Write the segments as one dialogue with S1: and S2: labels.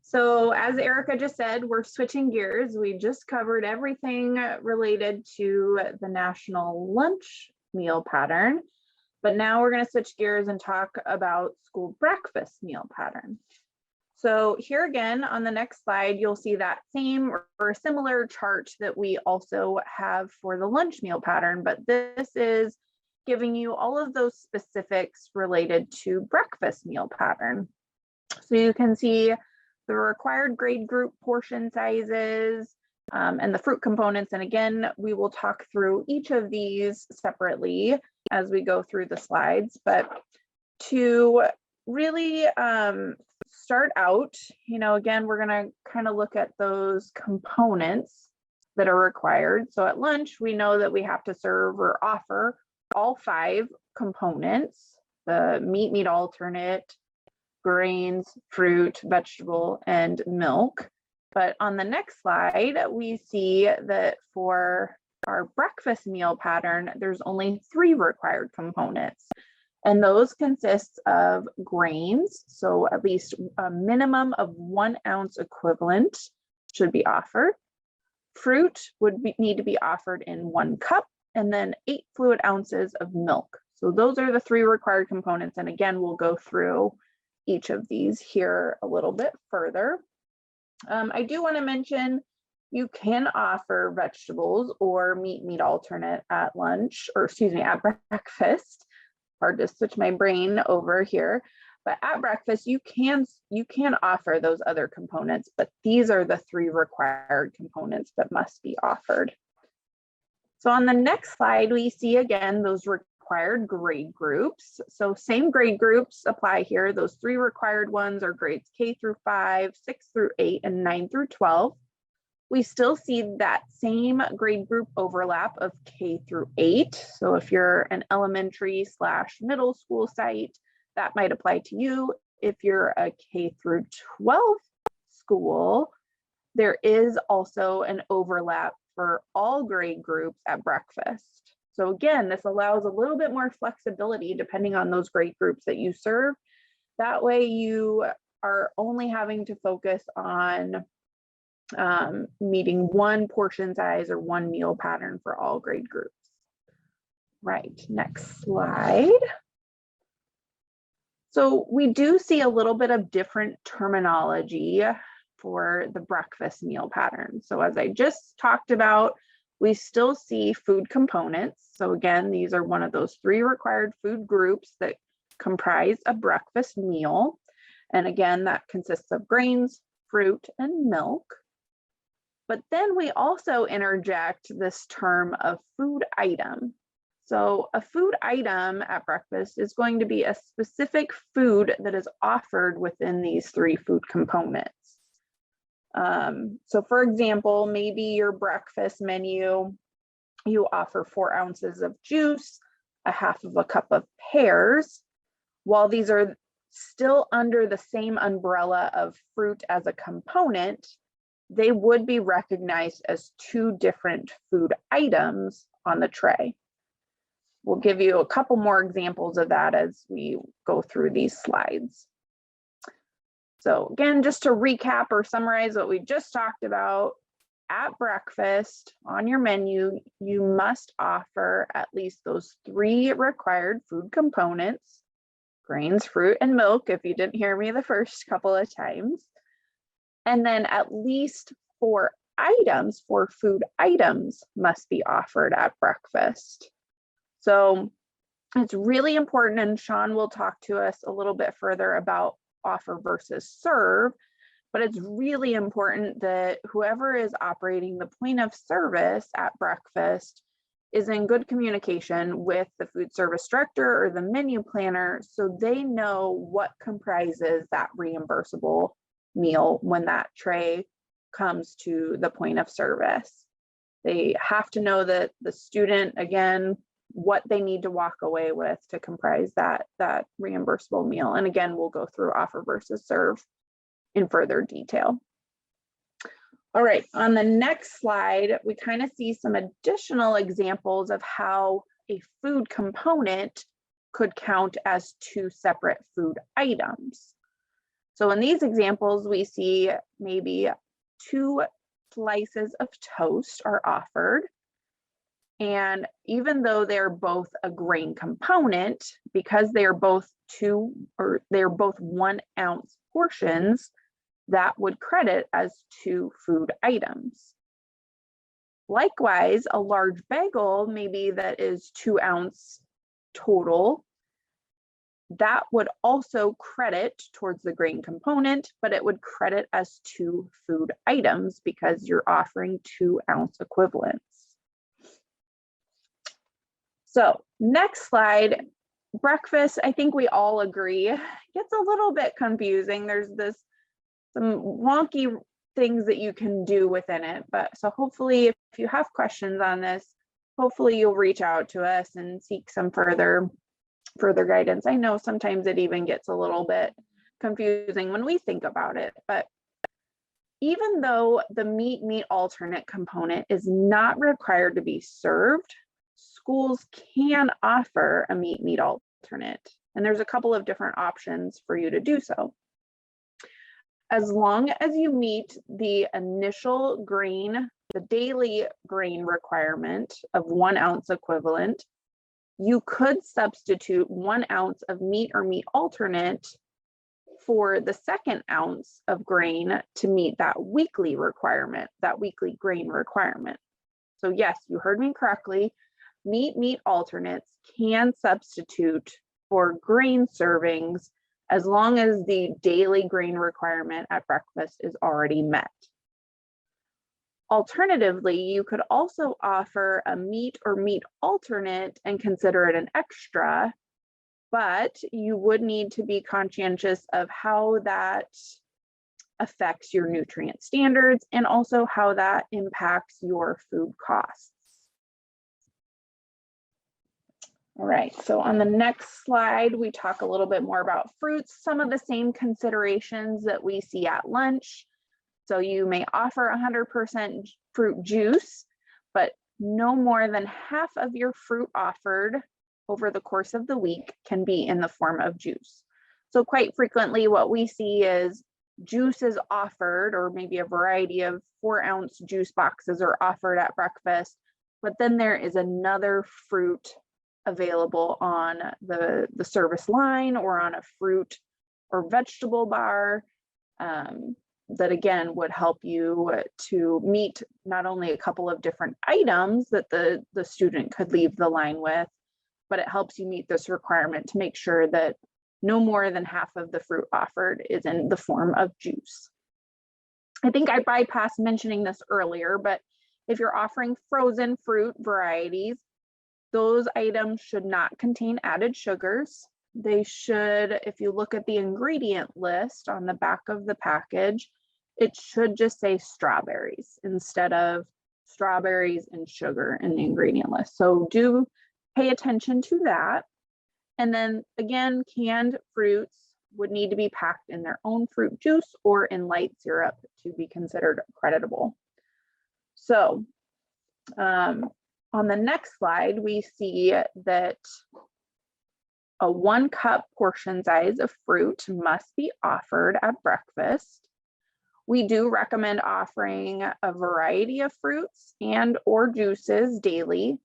S1: So as Erica just said, we're switching gears. We just covered everything related to the national lunch meal pattern, but now we're going to switch gears and talk about school breakfast meal pattern. So here again on the next slide, you'll see that same or similar chart that we also have for the lunch meal pattern, but this is giving you all of those specifics related to breakfast meal pattern. So you can see the required grade group portion sizes and the fruit components. And again, we will talk through each of these separately as we go through the slides. But to really start out, again, we're going to kind of look at those components that are required. So at lunch, we know that we have to serve or offer all 5 components: the meat alternate, grains, fruit, vegetable, and milk. But on the next slide, we see that for our breakfast meal pattern, there's only 3 required components. And those consist of grains, so at least a minimum of 1 ounce equivalent should be offered. Fruit would need to be offered in 1 cup, and then 8 fluid ounces of milk. So those are the 3 required components. And again, we'll go through each of these here a little bit further. I do want to mention you can offer vegetables or meat alternate at lunch, or excuse me, at breakfast. Hard to switch my brain over here. But at breakfast, you can offer those other components, but these are the 3 required components that must be offered. So on the next slide, we see again those required grade groups. So same grade groups apply here. Those 3 required ones are grades K through 5, 6 through 8, and 9 through 12. We still see that same grade group overlap of K through 8. So if you're an elementary/middle school site, that might apply to you. If you're a K through 12 school, there is also an overlap for all grade groups at breakfast. So again, this allows a little bit more flexibility depending on those grade groups that you serve. That way you are only having to focus on meeting 1 portion size or 1 meal pattern for all grade groups. Right, next slide. So we do see a little bit of different terminology for the breakfast meal pattern. So as I just talked about, we still see food components. So again, these are one of those 3 required food groups that comprise a breakfast meal. And again, that consists of grains, fruit, and milk. But then we also interject this term of food item. So a food item at breakfast is going to be a specific food that is offered within these 3 food components. So for example, maybe your breakfast menu, you offer 4 ounces of juice, a half of a cup of pears. While these are still under the same umbrella of fruit as a component, they would be recognized as 2 different food items on the tray. We'll give you a couple more examples of that as we go through these slides. So again, just to recap or summarize what we just talked about, at breakfast on your menu, you must offer at least those 3 required food components: grains, fruit, and milk, if you didn't hear me the first couple of times. And then at least 4 items, 4 food items must be offered at breakfast. So it's really important, and Sean will talk to us a little bit further about offer versus serve, but it's really important that whoever is operating the point of service at breakfast is in good communication with the food service director or the menu planner, so they know what comprises that reimbursable meal when that tray comes to the point of service. They have to know that the student, again, what they need to walk away with to comprise that reimbursable meal. And again, we'll go through offer versus serve in further detail. All right, on the next slide, we kind of see some additional examples of how a food component could count as 2 separate food items. So in these examples, we see maybe 2 slices of toast are offered. And even though they're both a grain component, because they're both 1 ounce portions, that would credit as 2 food items. Likewise, a large bagel, maybe that is 2 ounce total, that would also credit towards the grain component, but it would credit as 2 food items because you're offering 2 ounce equivalents. So next slide, breakfast, I think we all agree, gets a little bit confusing. There's some wonky things that you can do within it. But so hopefully if you have questions on this, hopefully you'll reach out to us and seek some further guidance. I know sometimes it even gets a little bit confusing when we think about it, but even though the meat alternate component is not required to be served, schools can offer a meat alternate. And there's a couple of different options for you to do so. As long as you meet the initial grain, the daily grain requirement of 1 ounce equivalent, you could substitute 1 ounce of meat or meat alternate for the 2nd ounce of grain to meet that weekly requirement, that weekly grain requirement. So yes, you heard me correctly. Meat alternates can substitute for grain servings as long as the daily grain requirement at breakfast is already met. Alternatively, you could also offer a meat or meat alternate and consider it an extra, but you would need to be conscientious of how that affects your nutrient standards and also how that impacts your food costs. All right, so on the next slide, we talk a little bit more about fruits, some of the same considerations that we see at lunch. So you may offer 100% fruit juice, but no more than half of your fruit offered over the course of the week can be in the form of juice. So quite frequently what we see is juice is offered, or maybe a variety of 4 ounce juice boxes are offered at breakfast, but then there is another fruit available on the service line or on a fruit or vegetable bar that again would help you to meet not only a couple of different items that the student could leave the line with, but it helps you meet this requirement to make sure that no more than half of the fruit offered is in the form of juice. I think I bypassed mentioning this earlier, but if you're offering frozen fruit varieties, those items should not contain added sugars. They should, if you look at the ingredient list on the back of the package, it should just say strawberries instead of strawberries and sugar in the ingredient list. So do pay attention to that. And then again, canned fruits would need to be packed in their own fruit juice or in light syrup to be considered creditable. So on the next slide, we see that a 1 cup portion size of fruit must be offered at breakfast. We do recommend offering a variety of fruits and or juices daily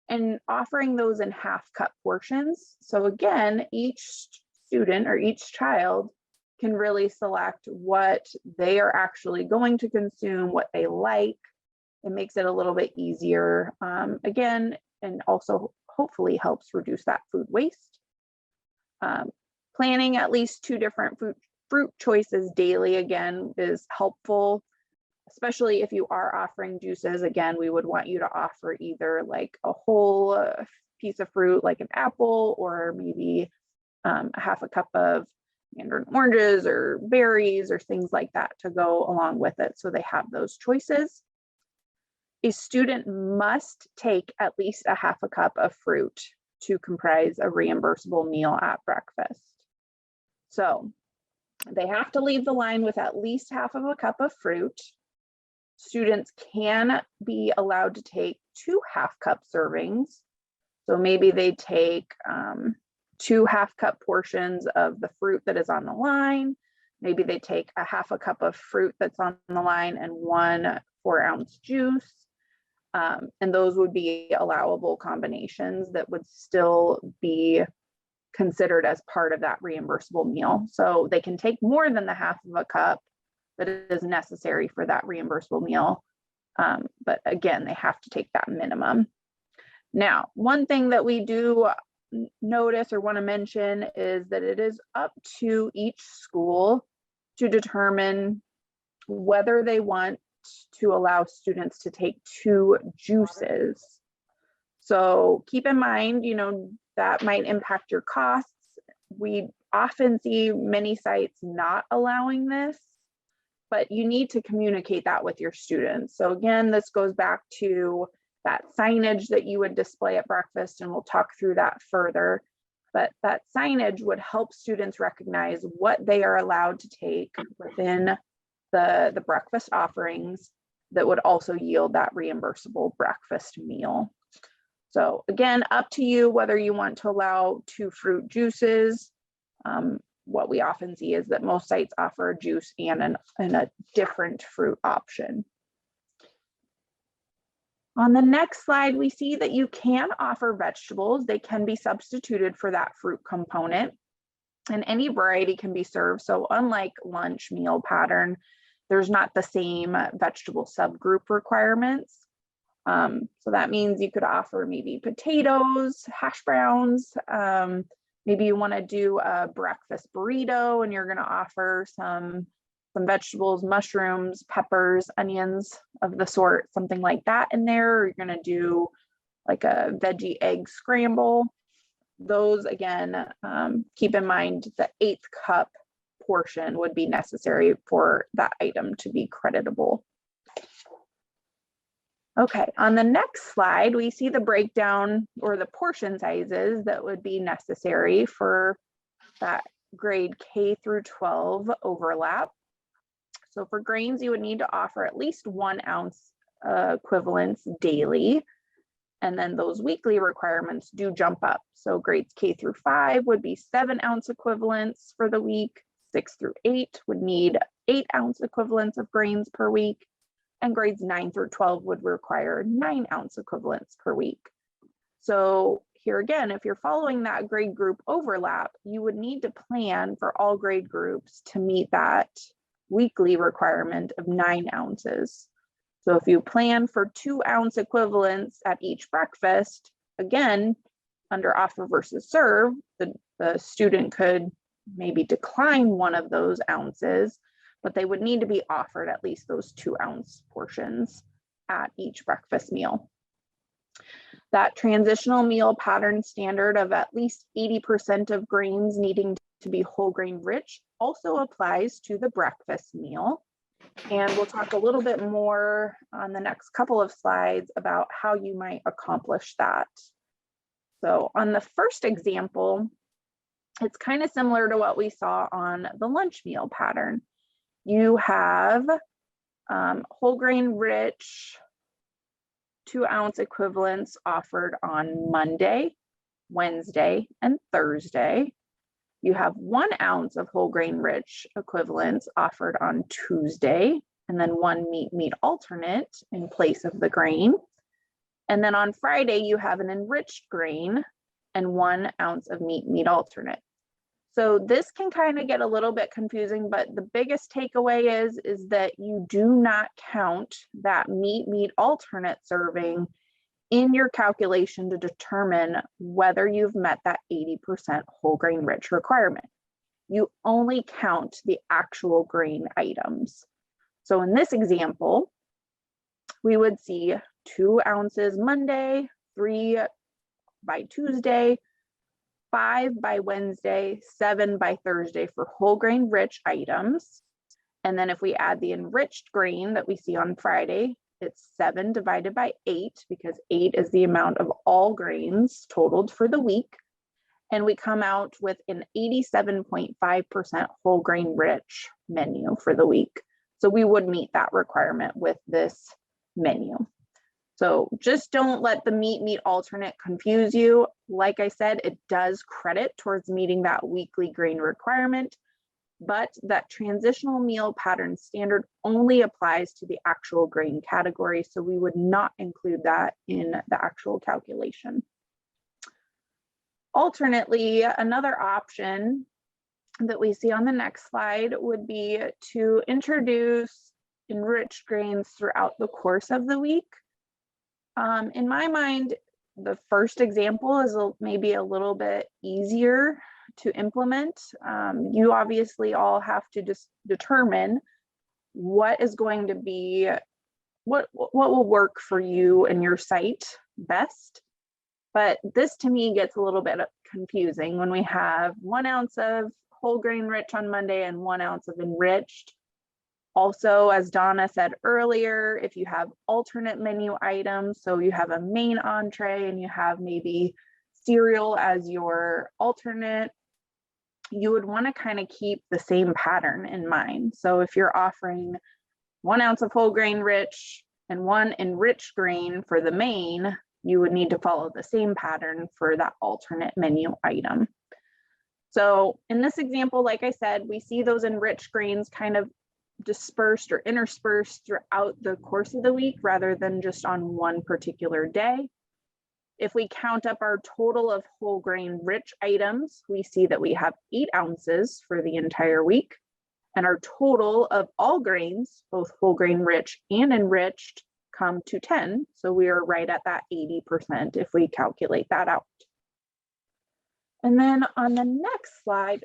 S1: and offering those in 1/2 cup portions. So again, each student or each child can really select what they are actually going to consume, what they like. It makes it a little bit easier, again, and also hopefully helps reduce that food waste. Planning at least 2 different fruit choices daily, again, is helpful, especially if you are offering juices. Again, we would want you to offer either like a whole piece of fruit, like an apple, or maybe 1/2 cup of mandarin oranges or berries or things like that to go along with it, so they have those choices. A student must take at least 1/2 cup of fruit to comprise a reimbursable meal at breakfast. So they have to leave the line with at least 1/2 cup of fruit. Students can be allowed to take 2 1/2 cup servings. So maybe they take 2 1/2 cup portions of the fruit that is on the line. maybe they take a half a cup of fruit that's on the line and 1 4-ounce juice. And those would be allowable combinations that would still be considered as part of that reimbursable meal. So they can take more than the half of a cup that is necessary for that reimbursable meal. But again, they have to take that minimum. Now, one thing that we do notice or want to mention is that it is up to each school to determine whether they want to allow students to take 2 juices. So keep in mind, that might impact your costs. We often see many sites not allowing this, but you need to communicate that with your students. So again, this goes back to that signage that you would display at breakfast, and we'll talk through that further. But that signage would help students recognize what they are allowed to take within the breakfast offerings that would also yield that reimbursable breakfast meal. So again, up to you whether you want to allow 2 fruit juices. What we often see is that most sites offer a juice and a different fruit option. On the next slide, we see that you can offer vegetables. They can be substituted for that fruit component, and any variety can be served. So unlike lunch meal pattern, there's not the same vegetable subgroup requirements. So that means you could offer maybe potatoes, hash browns. Maybe you want to do a breakfast burrito and you're going to offer some vegetables, mushrooms, peppers, onions of the sort, something like that in there. Or you're going to do like a veggie egg scramble. Those, again, keep in mind the 1/8 cup portion would be necessary for that item to be creditable. Okay, on the next slide, we see the breakdown or the portion sizes that would be necessary for that grade K through 12 overlap. So for grains, you would need to offer at least 1 ounce equivalents daily. And then those weekly requirements do jump up. So grades K through 5 would be 7-ounce equivalents for the week. 6 through 8 would need 8-ounce equivalents of grains per week. And grades 9 through 12 would require 9-ounce equivalents per week. So here again, if you're following that grade group overlap, you would need to plan for all grade groups to meet that weekly requirement of 9 ounces. So if you plan for 2-ounce equivalents at each breakfast, again, under offer versus serve, the student could maybe decline one of those ounces, but they would need to be offered at least those 2-ounce portions at each breakfast meal. That transitional meal pattern standard of at least 80% of grains needing to be whole grain rich also applies to the breakfast meal. And we'll talk a little bit more on the next couple of slides about how you might accomplish that. So on the first example, it's kind of similar to what we saw on the lunch meal pattern. You have whole grain rich 2-ounce equivalents offered on Monday, Wednesday, and Thursday. You have 1 ounce of whole grain rich equivalents offered on Tuesday, and then 1 meat alternate in place of the grain. And then on Friday, you have an enriched grain and 1 ounce of meat alternate. So this can kind of get a little bit confusing, but the biggest takeaway is that you do not count that meat alternate serving in your calculation to determine whether you've met that 80% whole grain rich requirement. You only count the actual grain items. So in this example, we would see 2 ounces Monday, 3 by Tuesday, 5 by Wednesday, 7 by Thursday for whole grain rich items. And then if we add the enriched grain that we see on Friday, it's 7 divided by 8 because 8 is the amount of all grains totaled for the week. And we come out with an 87.5% whole grain rich menu for the week. So we would meet that requirement with this menu. So just don't let the meat alternate confuse you. Like I said, it does credit towards meeting that weekly grain requirement, but that transitional meal pattern standard only applies to the actual grain category, so we would not include that in the actual calculation. Alternately, another option that we see on the next slide would be to introduce enriched grains throughout the course of the week. In my mind, the first example is maybe a little bit easier to implement. You obviously all have to just determine what is going to be, what will work for you and your site best. But this to me gets a little bit confusing when we have 1 ounce of whole grain rich on Monday and 1 ounce of enriched. Also, as Donna said earlier, if you have alternate menu items, so you have a main entree and you have maybe cereal as your alternate, you would want to kind of keep the same pattern in mind. So if you're offering 1 ounce of whole grain rich and 1 enriched grain for the main, you would need to follow the same pattern for that alternate menu item. So in this example, like I said, we see those enriched grains kind of dispersed or interspersed throughout the course of the week rather than just on one particular day. If we count up our total of whole grain rich items, we see that we have 8 ounces for the entire week, and our total of all grains, both whole grain rich and enriched, come to 10. So we are right at that 80% if we calculate that out. And then on the next slide,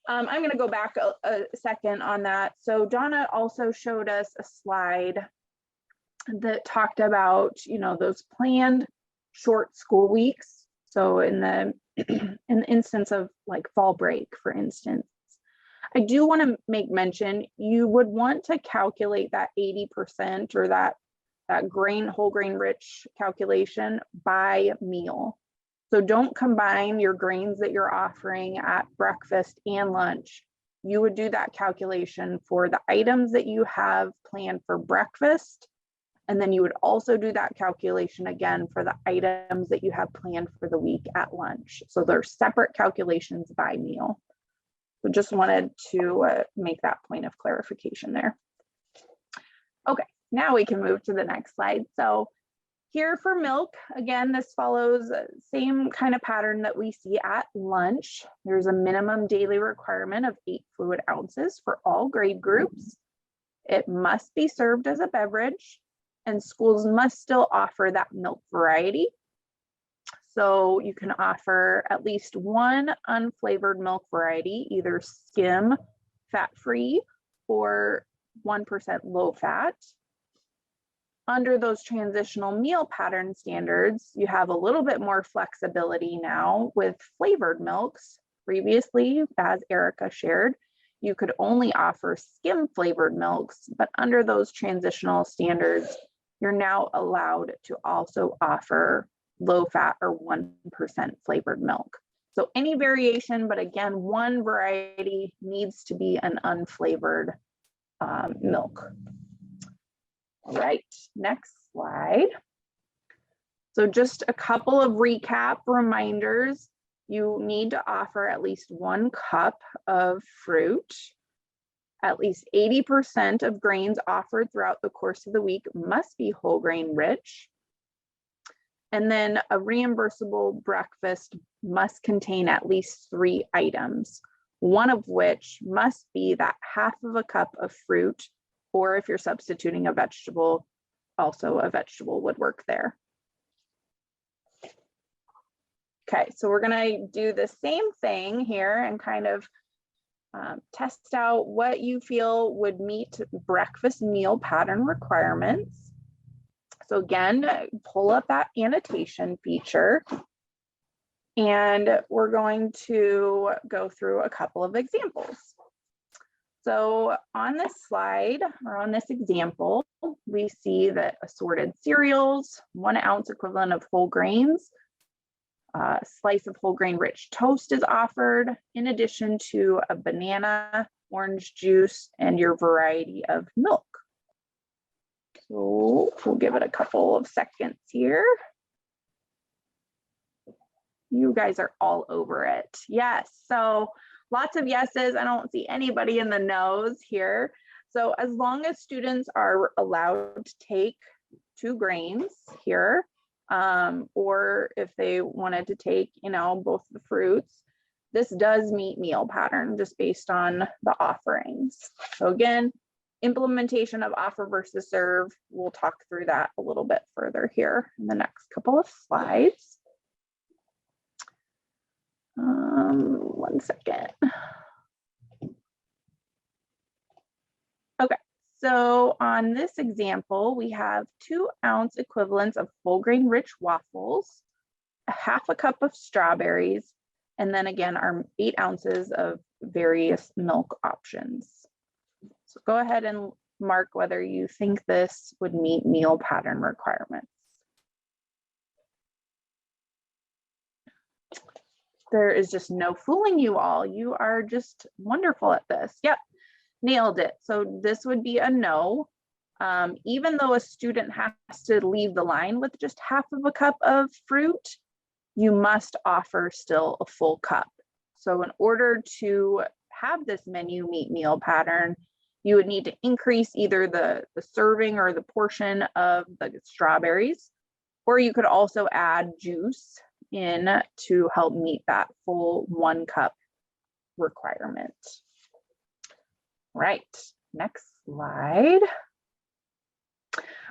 S1: I'm going to go back a second on that. So Donna also showed us a slide that talked about, those planned short school weeks. So in the instance of like fall break, for instance, I do want to make mention, you would want to calculate that 80% or that whole grain rich calculation by meal. So don't combine your grains that you're offering at breakfast and lunch. You would do that calculation for the items that you have planned for breakfast. And then you would also do that calculation again for the items that you have planned for the week at lunch. So they're separate calculations by meal. So just wanted to make that point of clarification there. Okay, now we can move to the next slide. So here for milk, again, this follows the same kind of pattern that we see at lunch. There's a minimum daily requirement of 8 fluid ounces for all grade groups. It must be served as a beverage, and schools must still offer that milk variety. So you can offer at least 1 unflavored milk variety, either skim, fat-free, or 1% low fat. Under those transitional meal pattern standards, you have a little bit more flexibility now with flavored milks. Previously, as Erica shared, you could only offer skim flavored milks, but under those transitional standards, you're now allowed to also offer low fat or 1% flavored milk. So any variation, but again, one variety needs to be an unflavored milk. All right, next slide. So just a couple of recap reminders. You need to offer at least 1 cup of fruit. At least 80% of grains offered throughout the course of the week must be whole grain rich. And then a reimbursable breakfast must contain at least 3 items, one of which must be that half of a cup of fruit, or if you're substituting a vegetable, also a vegetable would work there. Okay, so we're gonna do the same thing here and kind of test out what you feel would meet breakfast meal pattern requirements. So again, pull up that annotation feature, and we're going to go through a couple of examples. So on this slide, or on this example, we see that assorted cereals, 1 ounce equivalent of whole grains, a slice of whole grain rich toast is offered, in addition to a banana, orange juice, and your variety of milk. So we'll give it a couple of seconds here. You guys are all over it. Yes, so Lots of yeses. I don't see anybody in the no's here. So as long as students are allowed to take 2 grains here, or if they wanted to take, both the fruits, this does meet meal pattern just based on the offerings. So again, implementation of offer versus serve, we'll talk through that a little bit further here in the next couple of slides. One second. Okay, so on this example, we have 2-ounce equivalents of whole grain rich waffles, a 1/2 cup of strawberries, and then again, our 8 ounces of various milk options. So go ahead and mark whether you think this would meet meal pattern requirements. There is just no fooling you all. You are just wonderful at this. Yep, nailed it. So this would be a no. Even though a student has to leave the line with just 1/2 cup of fruit, you must offer still a full cup. So in order to have this menu meet meal pattern, you would need to increase either the serving or the portion of the strawberries, or you could also add juice in to help meet that full 1 cup requirement. Right, next slide.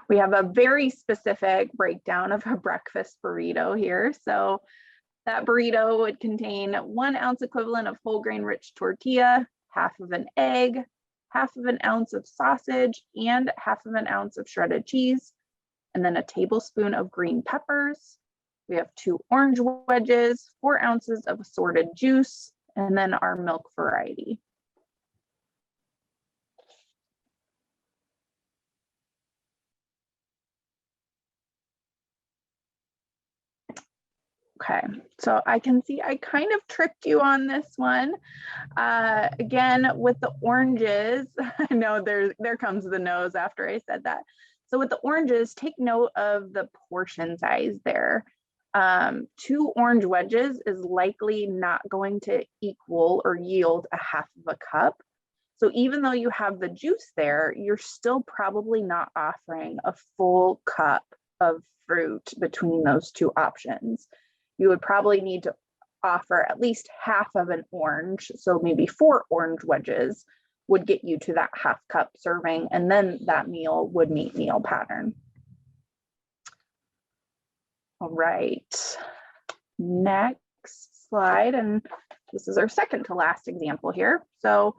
S1: We have a very specific breakdown of a breakfast burrito here. So that burrito would contain 1 ounce equivalent of whole grain rich tortilla, 1/2 of an egg, 1/2 of an ounce of sausage, and 1/2 of an ounce of shredded cheese, and then a tablespoon of green peppers. We have 2 orange wedges, 4 ounces of assorted juice, and then our milk variety. Okay, so I can see I kind of tricked you on this one. Again, with the oranges, I know there comes the nose after I said that. So with the oranges, take note of the portion size there. 2 orange wedges is likely not going to equal or yield a 1/2 cup. So even though you have the juice there, you're still probably not offering a full cup of fruit between those 2 options. You would probably need to offer at least 1/2 of an orange. So maybe 4 orange wedges would get you to that 1/2 cup serving, and then that meal would meet meal pattern. All right, next slide. And this is our second to last example here. So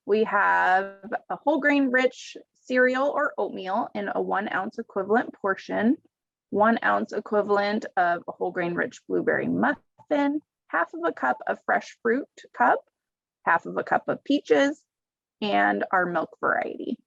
S1: we have a whole grain rich cereal or oatmeal in a 1 ounce equivalent portion, 1 ounce equivalent of a whole grain rich blueberry muffin, 1/2 cup of fresh fruit cup, 1/2 cup of peaches, and our milk variety.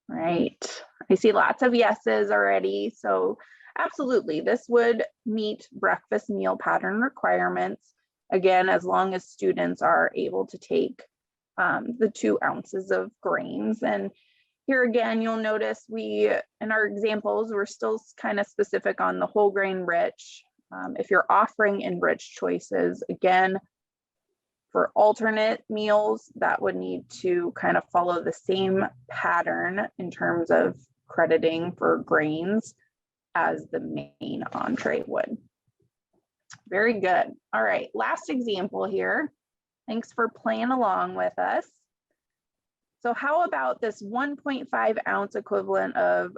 S1: Right, I see lots of yeses already. So absolutely, this would meet breakfast meal pattern requirements. Again, as long as students are able to take the 2 ounces of grains. And here again, you'll notice in our examples, we're still kind of specific on the whole grain rich. If you're offering enriched choices, again, for alternate meals, that would need to kind of follow the same pattern in terms of crediting for grains as the main entree would. Very good. All right, last example here. Thanks for playing along with us. So how about this 1.5 ounce equivalent of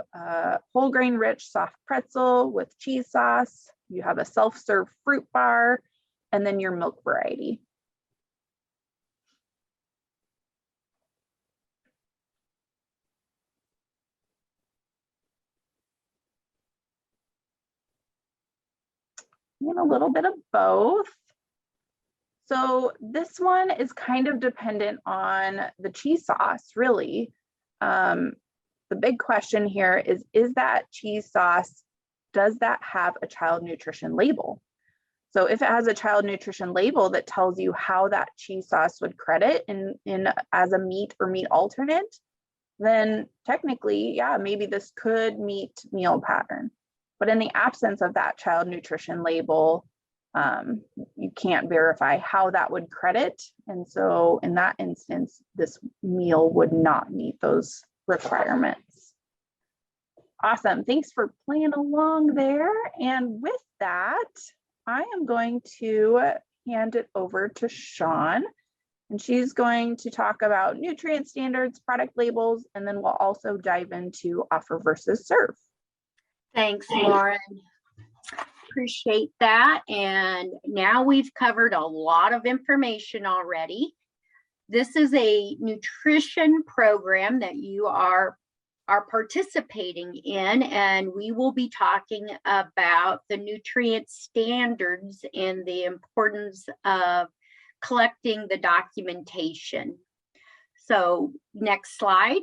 S1: whole grain rich soft pretzel with cheese sauce? You have a self-serve fruit bar, and then your milk variety. And a little bit of both. So this one is kind of dependent on the cheese sauce, really. The big question here is that cheese sauce, does that have a child nutrition label? So if it has a child nutrition label that tells you how that cheese sauce would credit in as a meat or meat alternate, then technically, yeah, maybe this could meet meal pattern. But in the absence of that child nutrition label, you can't verify how that would credit. And so in that instance, this meal would not meet those requirements. Awesome. Thanks for playing along there. And with that, I am going to hand it over to Sean. And she's going to talk about nutrient standards, product labels, and then we'll also dive into offer versus serve.
S2: Thanks, Lauren. Appreciate that. And now we've covered a lot of information already. This is a nutrition program that you are participating in, and we will be talking about the nutrient standards and the importance of collecting the documentation. So next slide.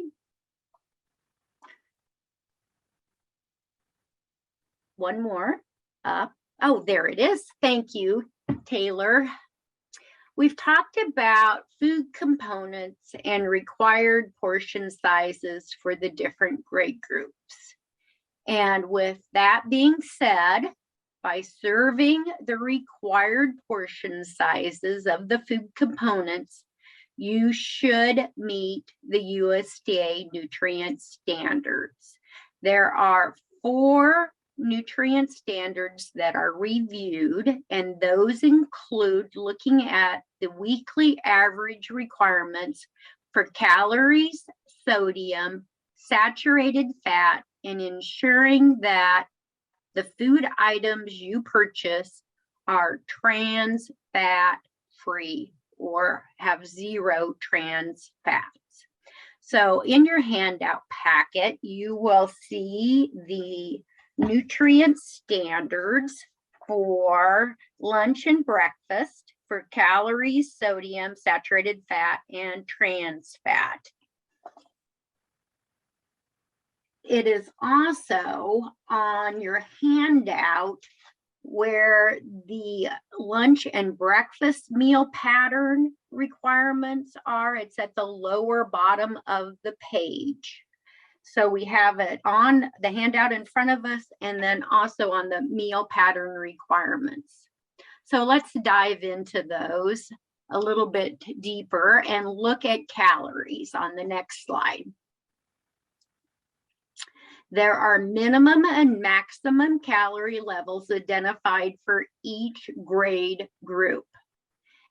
S2: One more up. Oh, there it is. Thank you, Taylor. We've talked about food components and required portion sizes for the different grade groups. And with that being said, by serving the required portion sizes of the food components, you should meet the USDA nutrient standards. There are 4 nutrient standards that are reviewed, and those include looking at the weekly average requirements for calories, sodium, saturated fat, and ensuring that the food items you purchase are trans fat free or have 0 trans fats. So in your handout packet, you will see the nutrient standards for lunch and breakfast for calories, sodium, saturated fat, and trans fat. It is also on your handout where the lunch and breakfast meal pattern requirements are. It's at the lower bottom of the page. So we have it on the handout in front of us and then also on the meal pattern requirements. So let's dive into those a little bit deeper and look at calories on the next slide. There are minimum and maximum calorie levels identified for each grade group.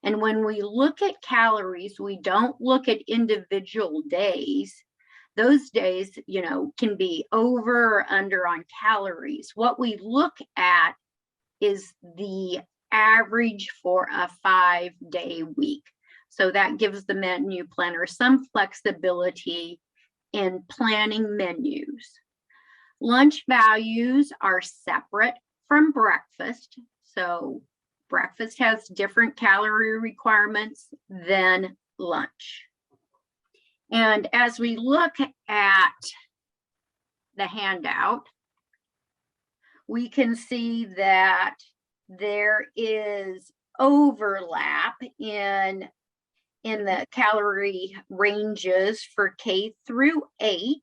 S2: And when we look at calories, we don't look at individual days. Those days, you know, can be over or under on calories. What we look at is the average for a 5-day week. So that gives the menu planner some flexibility in planning menus. Lunch values are separate from breakfast. So breakfast has different calorie requirements than lunch. And as we look at the handout, we can see that there is overlap in the calorie ranges for K through 8.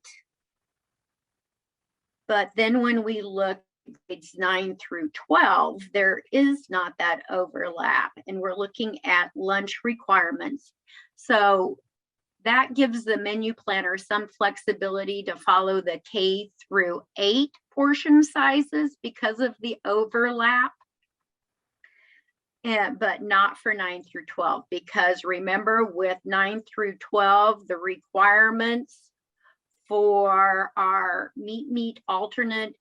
S2: But then when we look at grades 9 through 12, there is not that overlap, and we're looking at lunch requirements. So that gives the menu planner some flexibility to follow the K through 8 portion sizes because of the overlap, but not for 9 through 12, because remember with 9 through 12, the requirements for our meat alternate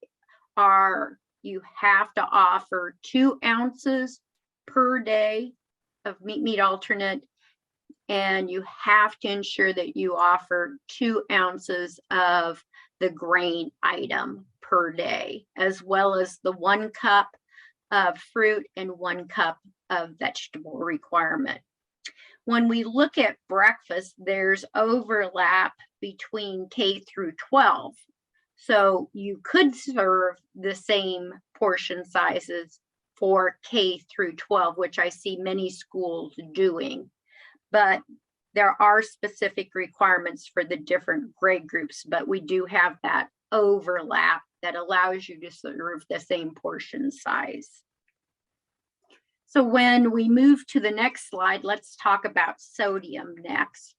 S2: are you have to offer 2 ounces per day of meat alternate, and you have to ensure that you offer 2 ounces of the grain item per day, as well as the 1 cup of fruit and 1 cup of vegetable requirement. When we look at breakfast, there's overlap between K through 12. So you could serve the same portion sizes for K through 12, which I see many schools doing. But there are specific requirements for the different grade groups, but we do have that overlap that allows you to serve the same portion size. So when we move to the next slide, let's talk about sodium next.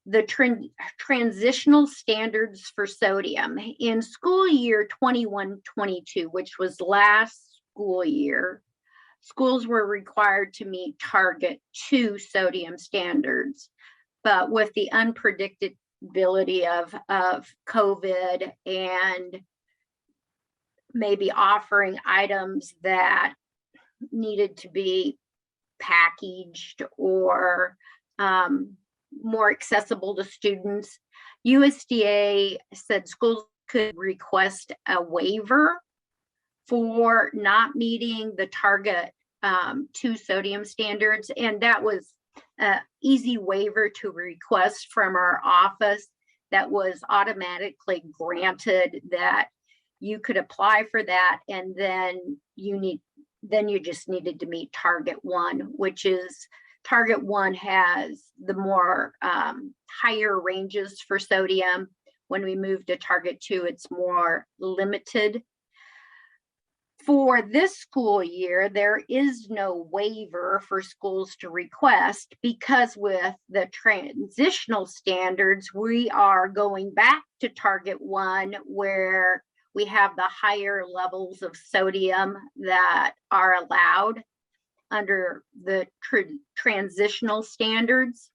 S2: The transitional standards for sodium. In school year 21-22, which was last school year, schools were required to meet Target 2 sodium standards. But with the unpredictability of COVID and maybe offering items that needed to be packaged or more accessible to students, USDA said schools could request a waiver for not meeting the Target 2 sodium standards. And that was an easy waiver to request from our office that was automatically granted, that you could apply for that, and then you just needed to meet Target 1, which is Target 1 has the more higher ranges for sodium. When we move to Target 2, it's more limited. For this school year, there is no waiver for schools to request, because with the transitional standards, we are going back to Target 1, where we have the higher levels of sodium that are allowed under the transitional standards.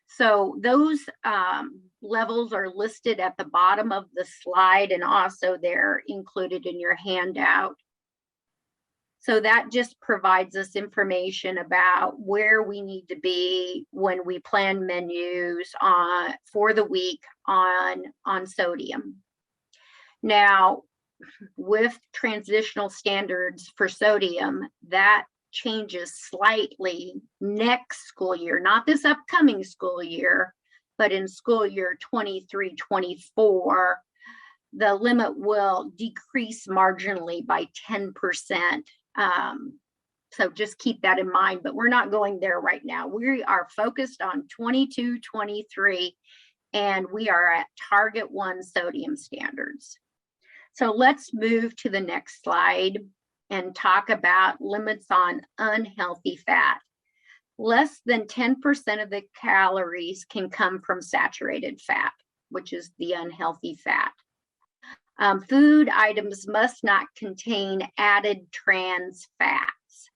S2: So those levels are listed at the bottom of the slide, and also they're included in your handout. So that just provides us information about where we need to be when we plan menus for the week on sodium. Now, with transitional standards for sodium, that changes slightly next school year, not this upcoming school year, but in school year 23-24, the limit will decrease marginally by 10%. So just keep that in mind, but we're not going there right now. We are focused on 22-23, and we are at Target 1 sodium standards. So let's move to the next slide and talk about limits on unhealthy fat. Less than 10% of the calories can come from saturated fat, which is the unhealthy fat. Food items must not contain added trans fats,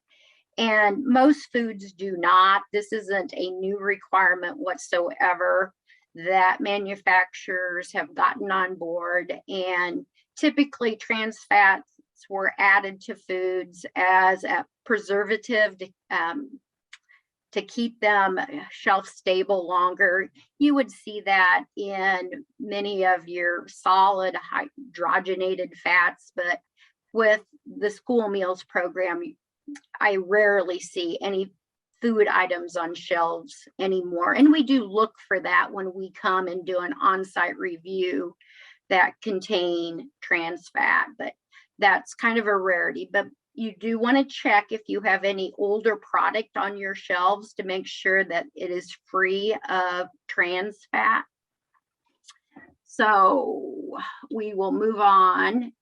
S2: and most foods do not. This isn't a new requirement whatsoever that manufacturers have gotten on board, and typically trans fats were added to foods as a preservative to keep them shelf stable longer. You would see that in many of your solid hydrogenated fats, but with the school meals program, I rarely see any food items on shelves anymore. And we do look for that when we come and do an on-site review that contain trans fat, but that's kind of a rarity. But you do want to check if you have any older product on your shelves to make sure that it is free of trans fat. So we will move on.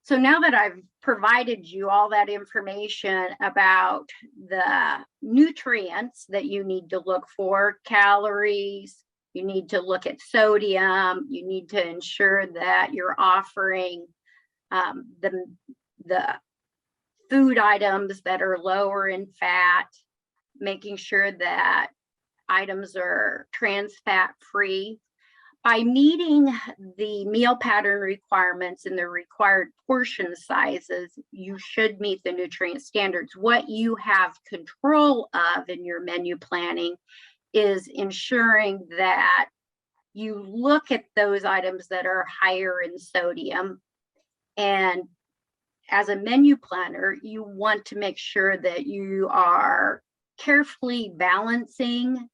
S2: So now that I've provided you all that information about the nutrients that you need to look for, calories, you need to look at sodium, you need to ensure that you're offering the food items that are lower in fat, making sure that items are trans fat free. By meeting the meal pattern requirements and the required portion sizes, you should meet the nutrient standards. What you have control of in your menu planning is ensuring that you look at those items that are higher in sodium, and as a menu planner, you want to make sure that you are carefully balancing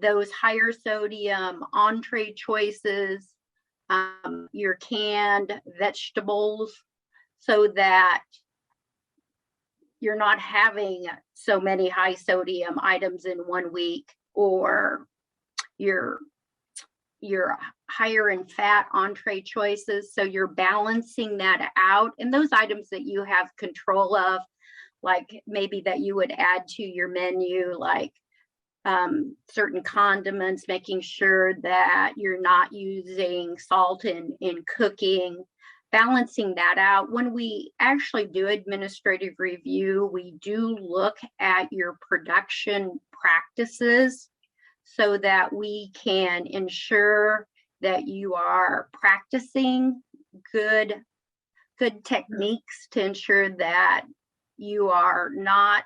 S2: those higher sodium entree choices, your canned vegetables, so that you're not having so many high sodium items in one week, or you're your higher in fat entree choices. So you're balancing that out. And those items that you have control of, like maybe that you would add to your menu, like certain condiments, making sure that you're not using salt in cooking, balancing that out. When we actually do administrative review, we do look at your production practices so that we can ensure that you are practicing good techniques to ensure that you are not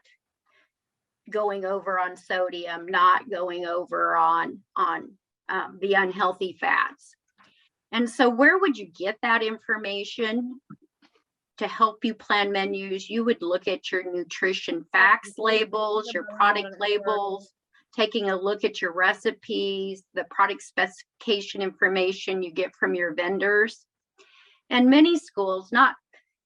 S2: going over on sodium, not going over on the unhealthy fats. And so where would you get that information to help you plan menus? You would look at your nutrition facts labels, your product labels, taking a look at your recipes, the product specification information you get from your vendors. And many schools,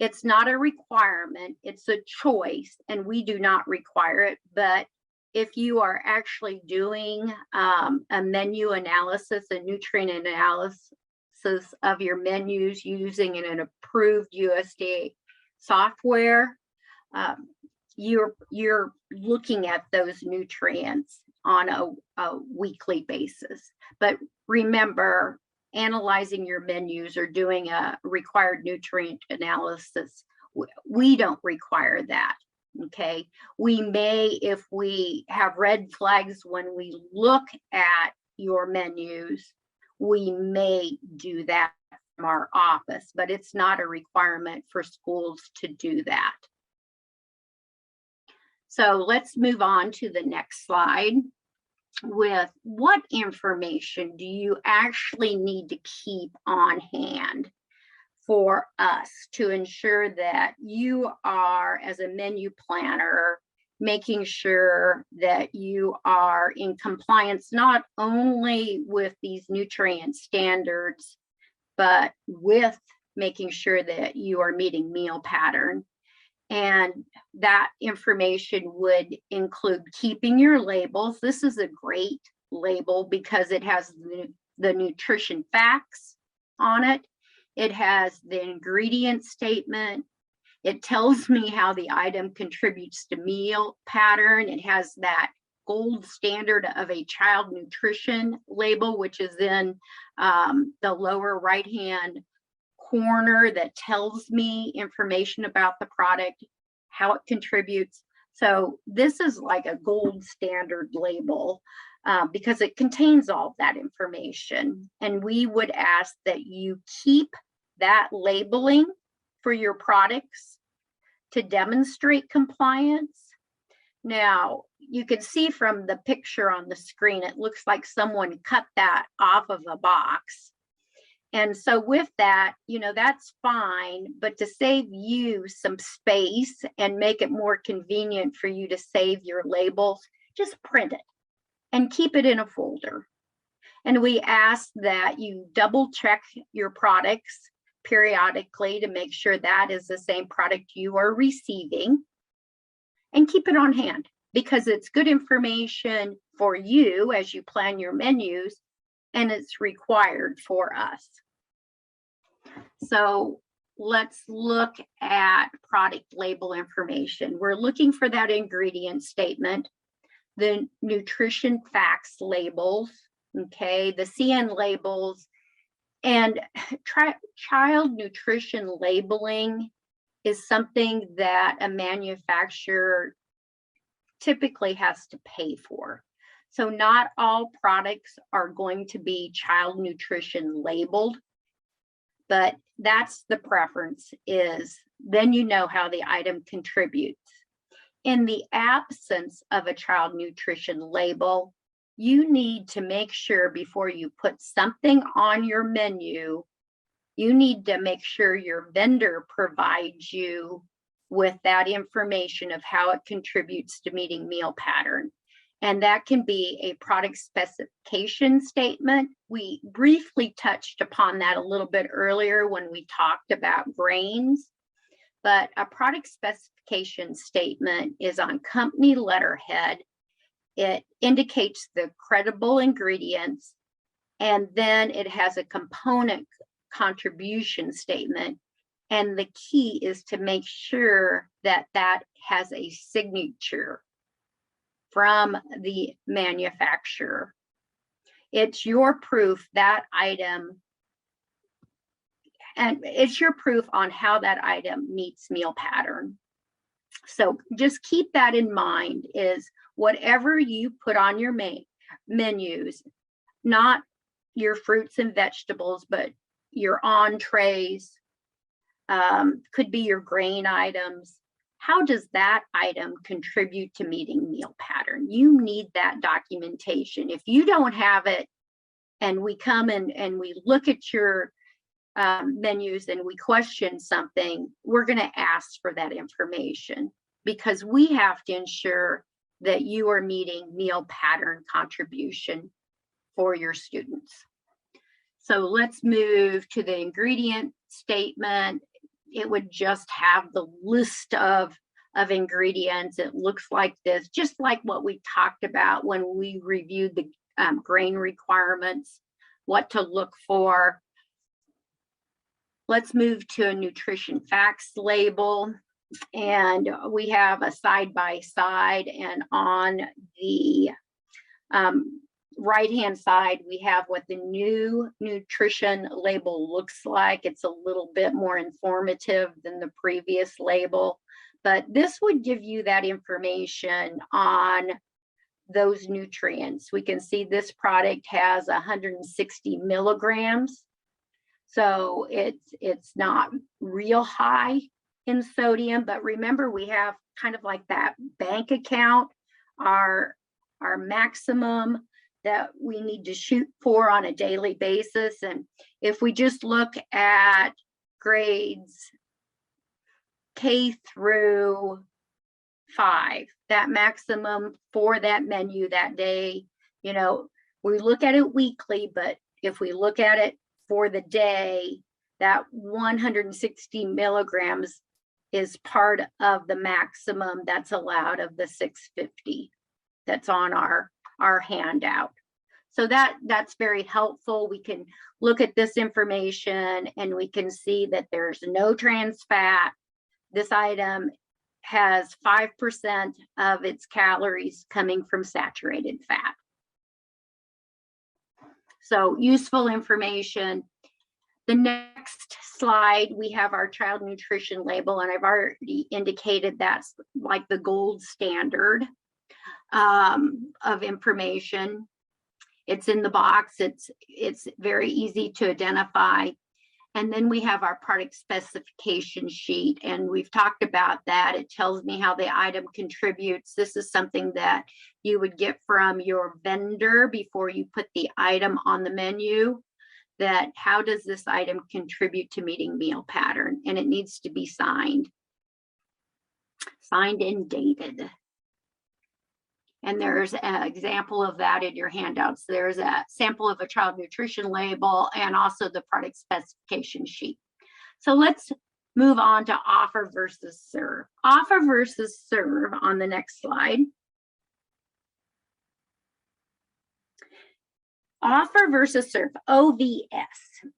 S2: it's not a requirement, it's a choice, and we do not require it. But if you are actually doing a menu analysis, a nutrient analysis of your menus using an approved USDA software, you're looking at those nutrients on a weekly basis. But remember, analyzing your menus or doing a required nutrient analysis, we don't require that. Okay, we may, if we have red flags when we look at your menus, we may do that from our office, but it's not a requirement for schools to do that. So let's move on to the next slide with what information do you actually need to keep on hand for us to ensure that you are, as a menu planner, making sure that you are in compliance not only with these nutrient standards, but with making sure that you are meeting meal pattern. And that information would include keeping your labels. This is a great label because it has the nutrition facts on it. It has the ingredient statement. It tells me how the item contributes to meal pattern. It has that gold standard of a child nutrition label, which is in the lower right-hand corner, that tells me information about the product, how it contributes. So this is like a gold standard label because it contains all that information. And we would ask that you keep that labeling for your products to demonstrate compliance. Now, you can see from the picture on the screen, it looks like someone cut that off of a box. And so with that, that's fine, but to save you some space and make it more convenient for you to save your labels, just print it and keep it in a folder. And we ask that you double check your products periodically to make sure that is the same product you are receiving, and keep it on hand because it's good information for you as you plan your menus, and it's required for us. So let's look at product label information. We're looking for that ingredient statement, the nutrition facts labels, okay, the CN labels, and child nutrition labeling is something that a manufacturer typically has to pay for. So not all products are going to be child nutrition labeled, but that's the preference, is then you know how the item contributes. In the absence of a child nutrition label, you need to make sure before you put something on your menu, you need to make sure your vendor provides you with that information of how it contributes to meeting meal pattern. And that can be a product specification statement. We briefly touched upon that a little bit earlier when we talked about grains, but a product specification statement is on company letterhead. It indicates the credible ingredients, And then it has a component contribution statement. And the key is to make sure that that has a signature from the manufacturer. It's your proof that item, and it's your proof on how that item meets meal pattern. So just keep that in mind, is whatever you put on your menus, not your fruits and vegetables, but your entrees, could be your grain items. How does that item contribute to meeting meal pattern? You need that documentation. If you don't have it, and we come and we look at your menus and we question something, we're going to ask for that information, because we have to ensure that you are meeting meal pattern contribution for your students. So let's move to the ingredient statement. It would just have the list of ingredients. It looks like this, just like what we talked about when we reviewed the grain requirements, what to look for. Let's move to a nutrition facts label. And we have a side-by-side, and on the right-hand side, we have what the new nutrition label looks like. It's a little bit more informative than the previous label, but this would give you that information on those nutrients. We can see this product has 160 milligrams. So it's not real high in sodium, but remember, we have kind of like that bank account, our maximum that we need to shoot for on a daily basis. And if we just look at grades K through 5, that maximum for that menu that day, you know, we look at it weekly, but if we look at it for the day, that 160 milligrams is part of the maximum that's allowed of the 650 that's on our handout. So that's very helpful. We can look at this information and we can see that there's no trans fat. This item has 5% of its calories coming from saturated fat. So useful information. The next slide, we have our child nutrition label, and I've already indicated that's like the gold standard of information. It's in the box. It's very easy to identify. And then we have our product specification sheet, and we've talked about that. It tells me how the item contributes. This is something that you would get from your vendor before you put the item on the menu, that how does this item contribute to meeting meal pattern? And it needs to be signed and dated. And there's an example of that in your handouts. There's a sample of a child nutrition label and also the product specification sheet. So let's move on to offer versus serve. Offer versus serve on the next slide. Offer versus serve, OVS,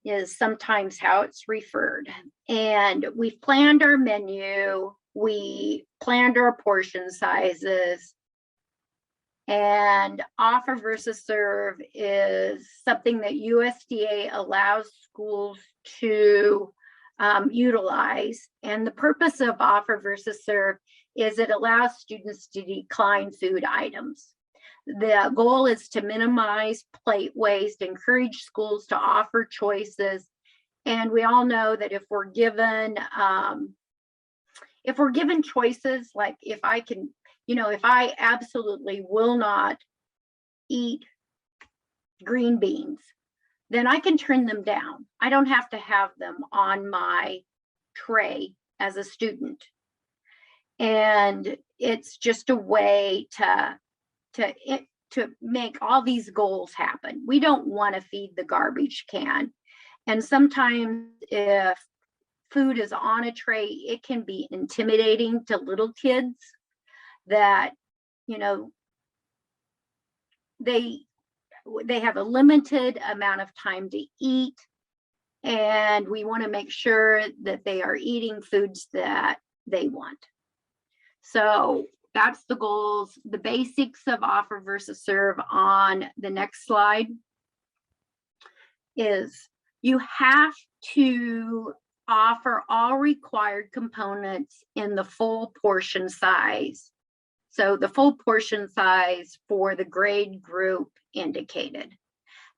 S2: is sometimes how it's referred. And we've planned our menu, we planned our portion sizes, and offer versus serve is something that USDA allows schools to utilize. And the purpose of offer versus serve is it allows students to decline food items. The goal is to minimize plate waste, encourage schools to offer choices. And we all know that if we're given choices, like if I can, if I absolutely will not eat green beans, then I can turn them down. I don't have to have them on my tray as a student. And it's just a way to make all these goals happen. We don't want to feed the garbage can. And sometimes if food is on a tray, it can be intimidating to little kids that, they have a limited amount of time to eat, and we want to make sure that they are eating foods that they want. So that's the goals, the basics of offer versus serve. On the next slide is you have to offer all required components in the full portion size. So the full portion size for the grade group indicated.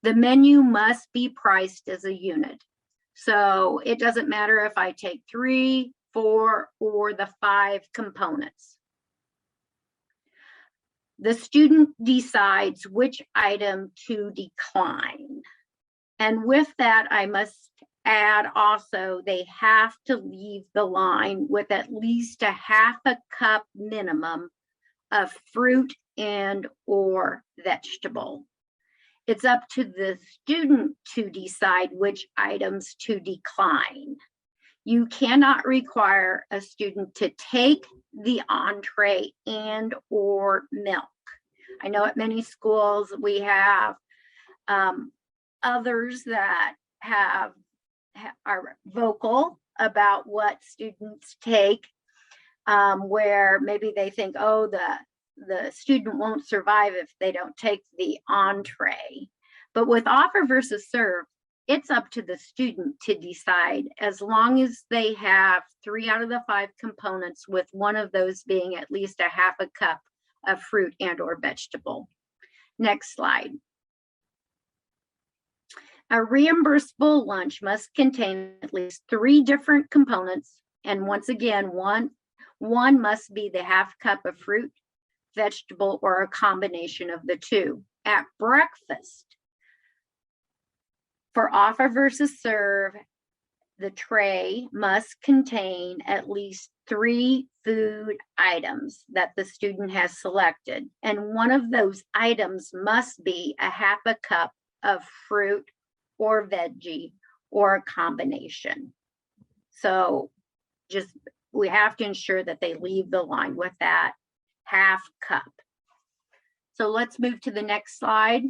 S2: The menu must be priced as a unit. So it doesn't matter if I take 3, 4, or the 5 components. The student decides which item to decline. And with that, I must add also, they have to leave the line with at least a half a cup minimum of fruit and or vegetable. It's up to the student to decide which items to decline. You cannot require a student to take the entree and or milk. I know at many schools we have others that are vocal about what students take, where maybe they think, oh, the student won't survive if they don't take the entree. But with offer versus serve, it's up to the student to decide, as long as they have 3 out of the 5 components, with one of those being at least a half a cup of fruit and or vegetable. Next slide. A reimbursable lunch must contain at least 3 different components. And once again, one must be the half cup of fruit, vegetable, or a combination of the 2. At breakfast, for offer versus serve, the tray must contain at least 3 food items that the student has selected. And one of those items must be a half a cup of fruit or veggie or a combination. So just, we have to ensure that they leave the line with that half cup. So let's move to the next slide.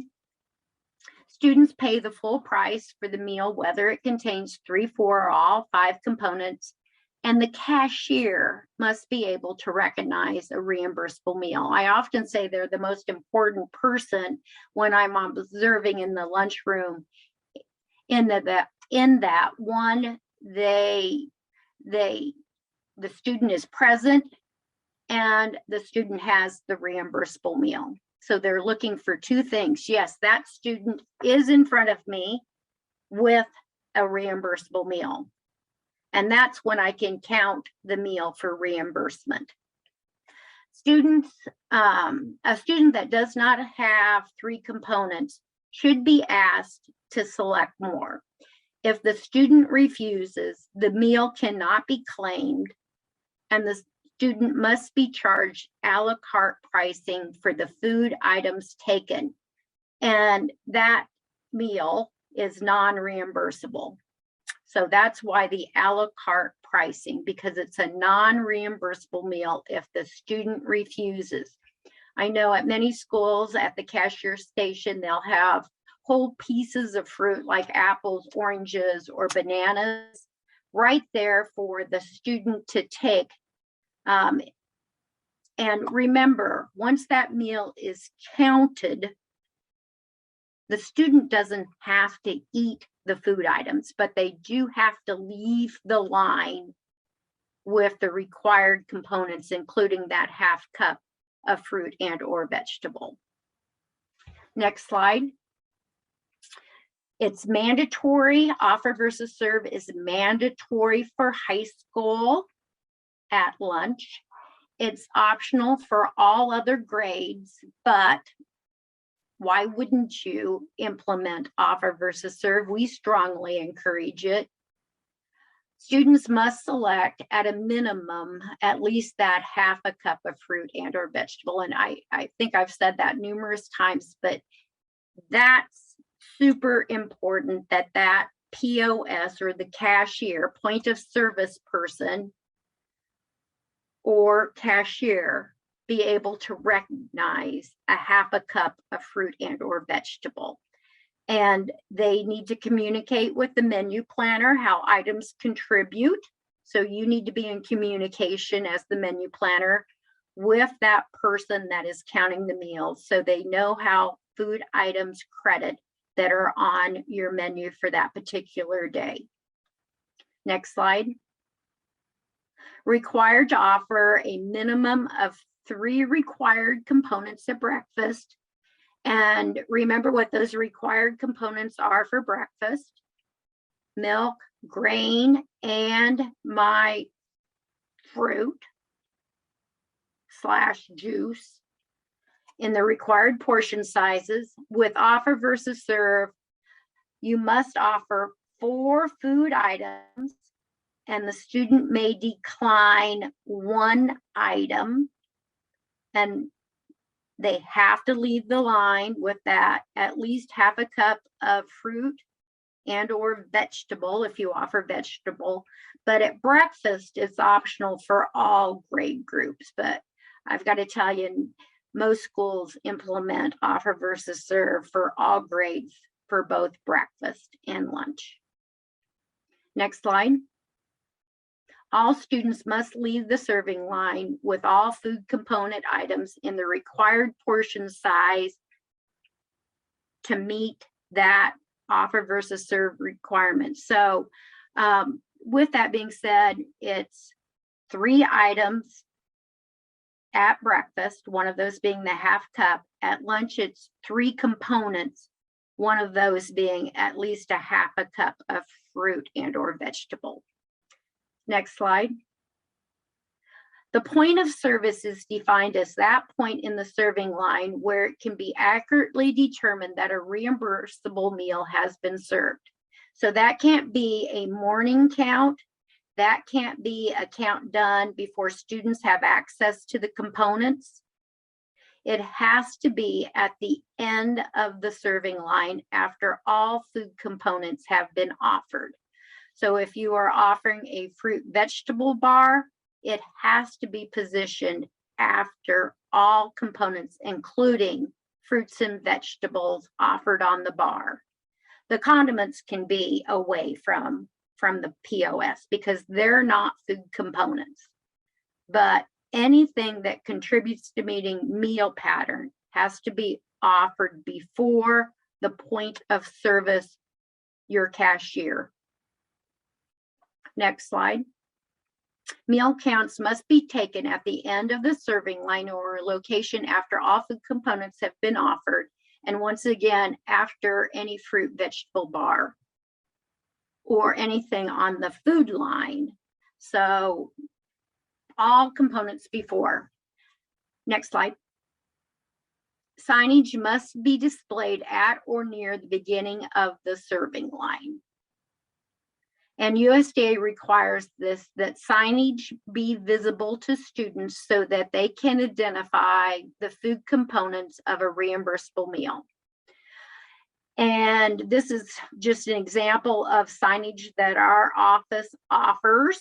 S2: Students pay the full price for the meal, whether it contains 3, 4, or all 5 components, and the cashier must be able to recognize a reimbursable meal. I often say they're the most important person when I'm observing in the lunchroom. In that one, the student is present and the student has the reimbursable meal. So they're looking for 2 things. Yes, that student is in front of me with a reimbursable meal. And that's when I can count the meal for reimbursement. Students, a student that does not have 3 components should be asked to select more. If the student refuses, the meal cannot be claimed, and the student must be charged a la carte pricing for the food items taken. And that meal is non-reimbursable. So that's why the a la carte pricing, because it's a non-reimbursable meal if the student refuses. I know at many schools at the cashier station, they'll have whole pieces of fruit like apples, oranges, or bananas right there for the student to take. And remember, once that meal is counted, the student doesn't have to eat the food items, but they do have to leave the line with the required components, including that half cup of fruit and or vegetable. Next slide. It's mandatory. Offer versus serve is mandatory for high school at lunch. It's optional for all other grades, but why wouldn't you implement offer versus serve? We strongly encourage it. Students must select at a minimum at least that half a cup of fruit and or vegetable. And I think I've said that numerous times, but that's super important that that POS or the cashier, point of service person or cashier, be able to recognize a half a cup of fruit and or vegetable. And they need to communicate with the menu planner how items contribute. So you need to be in communication as the menu planner with that person that is counting the meals, so they know how food items credit that are on your menu for that particular day. Next slide. Required to offer a minimum of 3 required components at breakfast. And remember what those required components are for breakfast: milk, grain, and my fruit / juice in the required portion sizes. With offer versus serve, you must offer 4 food items, and the student may decline 1 item, and they have to leave the line with that at least half a cup of fruit and or vegetable if you offer vegetable. But at breakfast, it's optional for all grade groups. But I've got to tell you, most schools implement offer versus serve for all grades for both breakfast and lunch. Next slide. All students must leave the serving line with all food component items in the required portion size to meet that offer versus serve requirement. So with that being said, it's 3 items at breakfast, one of those being the half cup. At lunch, it's 3 components, one of those being at least a half a cup of fruit and or vegetable. Next slide. The point of service is defined as that point in the serving line where it can be accurately determined that a reimbursable meal has been served. So that can't be a morning count. That can't be a count done before students have access to the components. It has to be at the end of the serving line after all food components have been offered. So if you are offering a fruit vegetable bar, it has to be positioned after all components, including fruits and vegetables, offered on the bar. The condiments can be away from the POS because they're not food components. But anything that contributes to meeting meal pattern has to be offered before the point of service, your cashier. Next slide. Meal counts must be taken at the end of the serving line or location after all food components have been offered, and once again after any fruit vegetable bar or anything on the food line. So all components before. Next slide. Signage must be displayed at or near the beginning of the serving line. And USDA requires this, that signage be visible to students so that they can identify the food components of a reimbursable meal. And this is just an example of signage that our office offers,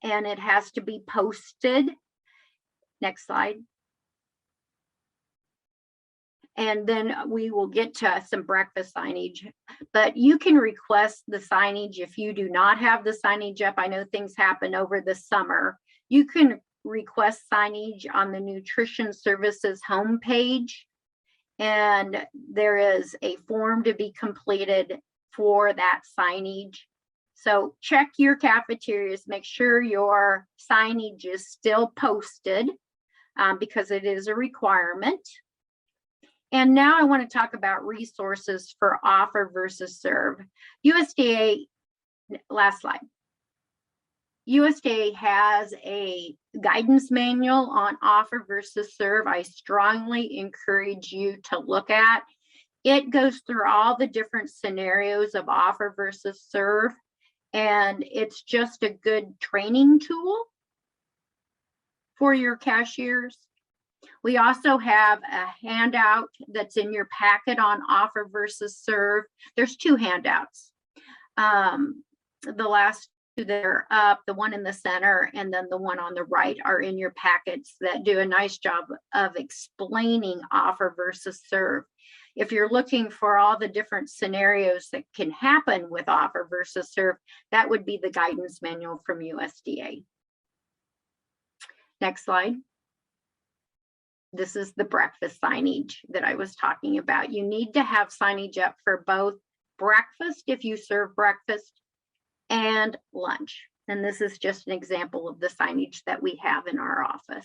S2: and it has to be posted. Next slide. And then we will get to some breakfast signage, but you can request the signage if you do not have the signage up. I know things happen over the summer. You can request signage on the Nutrition Services homepage, and there is a form to be completed for that signage. So check your cafeterias, make sure your signage is still posted because it is a requirement. And now I want to talk about resources for offer versus serve. USDA, last slide. USDA has a guidance manual on offer versus serve. I strongly encourage you to look at. It goes through all the different scenarios of offer versus serve, and it's just a good training tool for your cashiers. We also have a handout that's in your packet on offer versus serve. There's 2 handouts. The last that are up, the one in the center, and then the one on the right are in your packets that do a nice job of explaining offer versus serve. If you're looking for all the different scenarios that can happen with offer versus serve, that would be the guidance manual from USDA. Next slide. This is the breakfast signage that I was talking about. You need to have signage up for both breakfast, if you serve breakfast, and lunch. And this is just an example of the signage that we have in our office.